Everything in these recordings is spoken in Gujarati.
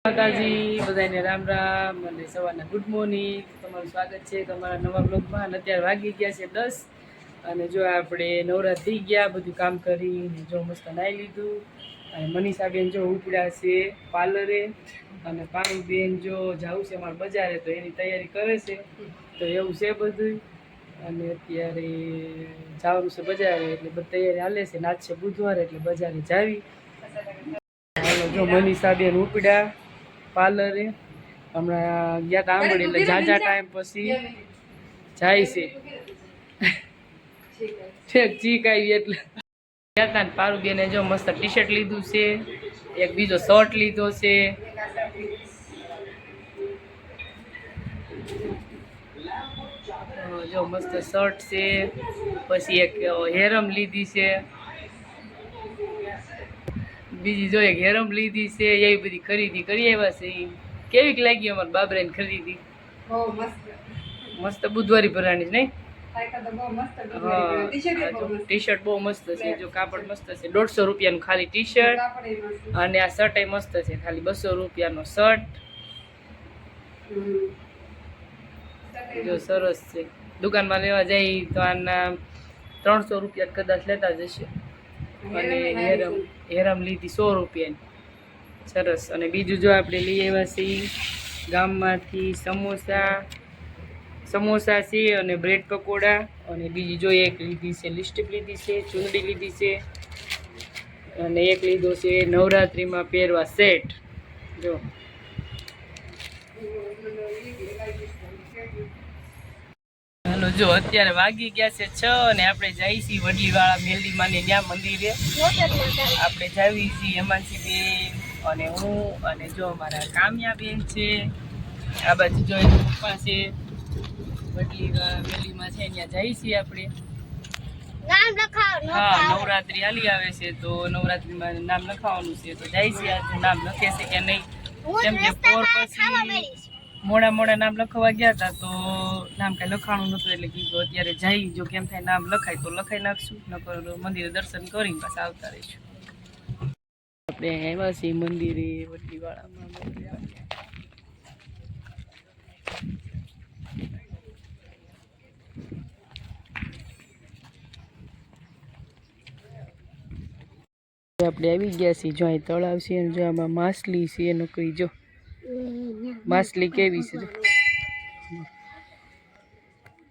માતાજી બધાને રામ રામ અને સવારના ગુડ મોર્નિંગ. તમારું સ્વાગત છે તમારા નવા બ્લોગમાં. અને અત્યારે વાગી ગયા છે 10 અને જો આપણે નવરાત થઈ ગયા, બધું કામ કરીને જો મસ્ત નાહી લીધું. અને મનીષાબેન જો ઉપડ્યા છે પાર્લરે અને પારુબેન જો જવું છે અમારે બજારે, તો એની તૈયારી કરે છે. તો એવું છે બધું. અને અત્યારે જવાનું છે બજારે એટલે બધી તૈયારી હાલે છે. આજ છે બુધવાર એટલે બજારે જાવી. જો મનીષાબેન ઉપડ્યા પાર્લરે, હમણાં ગયા તા આંબળી એટલે ઝાઝા ટાઈમ પછી જાય છે. ઠેક ચીક આવી એટલે ગયા તા. પારુબેને જો મસ્ત ટી શર્ટ લીધું છે, એક બીજો શર્ટ લીધો છે. જો મસ્ત શર્ટ છે, પછી એક હેરમ લીધી છે, બીજી જો એક હેરમ લીધી છે. એવી બધી ખરીદી કરી આવ્યા છે. કેવીક લાગી અમારા બાબરાની ખરીદી? મસ્ત બુધવારી ભરાણી નહીં? ટી શર્ટ બહુ મસ્ત છે. જો કાપડ મસ્ત છે. 150 રૂપિયાનું ખાલી ટી શર્ટ, અને આ શર્ટ એ મસ્ત છે, ખાલી 200 રૂપિયાનો શર્ટ. જો સરસ છે. દુકાનમાં લેવા જાય તો આના 300 રૂપિયા કદાચ લેતા જશે. અને હેરમ લીધી 100 રૂપિયાની. સરસ. અને બીજું જો આપણે લઈ આવ્યા છીએ ગામમાંથી સમોસા છે અને બ્રેડ પકોડા. અને બીજી જો એક લીધી છે લિપસ્ટિક લીધી છે, ચૂંદડી લીધી છે, અને એક લીધો છે નવરાત્રિમાં પહેરવા સેટ. જો હાલો, જો અત્યારે વાગી ગયા છે 6 અને આપણે જઈએ છીએ વડલીવાળા મેલડીમાને ત્યાં મંદિરે. આપણે જાવી છીએ હેમાંશીબેન અને હું અને જો અમારા કામ્યાબેન છે. આ બાજુ જો એના પપ્પા છે. વડલીવાળા મેલડીમાં છે ત્યાં જઈએ છીએ આપણે. હા, નવરાત્રી હાલી આવે છે તો નવરાત્રીમાં નામ લખાવવાનું છે, તો જાય છે. આજે નામ લખે છે કે નહીં, કેમ કે પોર પછી મોડા નામ લખવા ગયા હતા તો નામ કાંઈ લખાણું નહોતું, એટલે કીધું અત્યારે જઈ, જો કેમ થાય નામ લખાય તો લખાઈ નાખશું, નકર મંદિરે દર્શન કરીને પાછા આવતા રહીશું. આપણે આવ્યા છીએ મંદિરે વડલીવાળામાં. આપણે આવી ગયા છીએ. જો અહીં તળાવ છે અને જો આમાં માછલી છે. નકરી જો માછલી કેવી છે,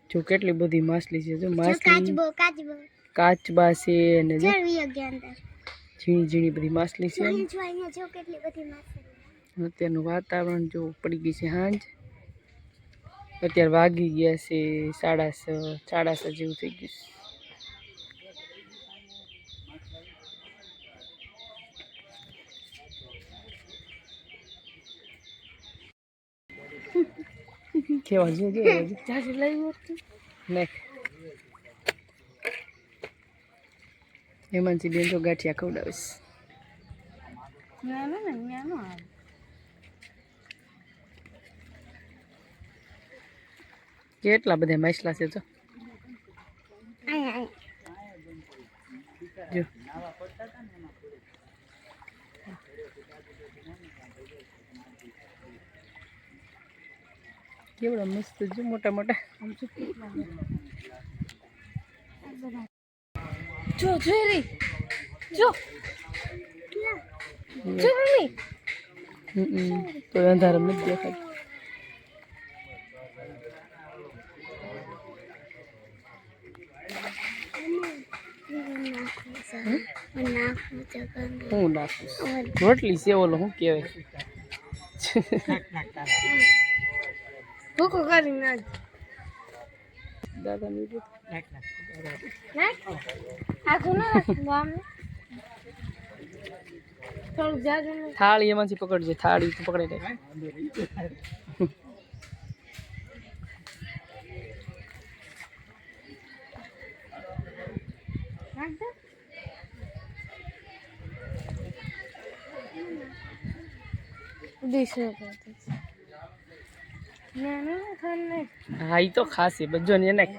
જો કેટલી બધી માછલી છે. જો માછલી કાચબા છે અને જો ઝીણી ઝીણી બધી માછલી છે. અત્યારનું વાતાવરણ જો પડી ગઈ છે સાંજ. અત્યારે વાગી ગયા છે 6:30 જેવું થઈ ગયું છે. કેવા જો ચાચી લઈ નાખ. હેમાંશી બેન તો ગાંઠિયા ખવડાવીશ. કેટલા બધા માછલા છે તો જો. કેવડા મસ્ત જો, મોટા મોટા. જો જોઈ જો તો અંધારા નથી દેખાય. હું નાખું રોટલી છે, ઓલો શું કહેવાય ભૂકો કરી નાખ. દાદા થાળી એમાંથી પકડજે. થાળી તો પકડાઈ જાય. હા, ઈ તો ખાસી બજો ને નાખ.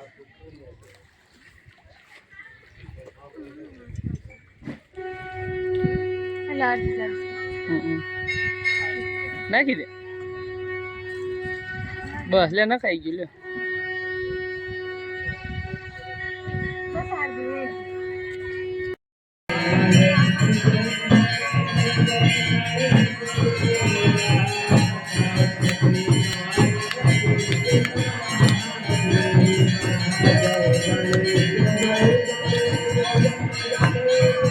નાખી દે બસ લે નખાઈ ગયું લે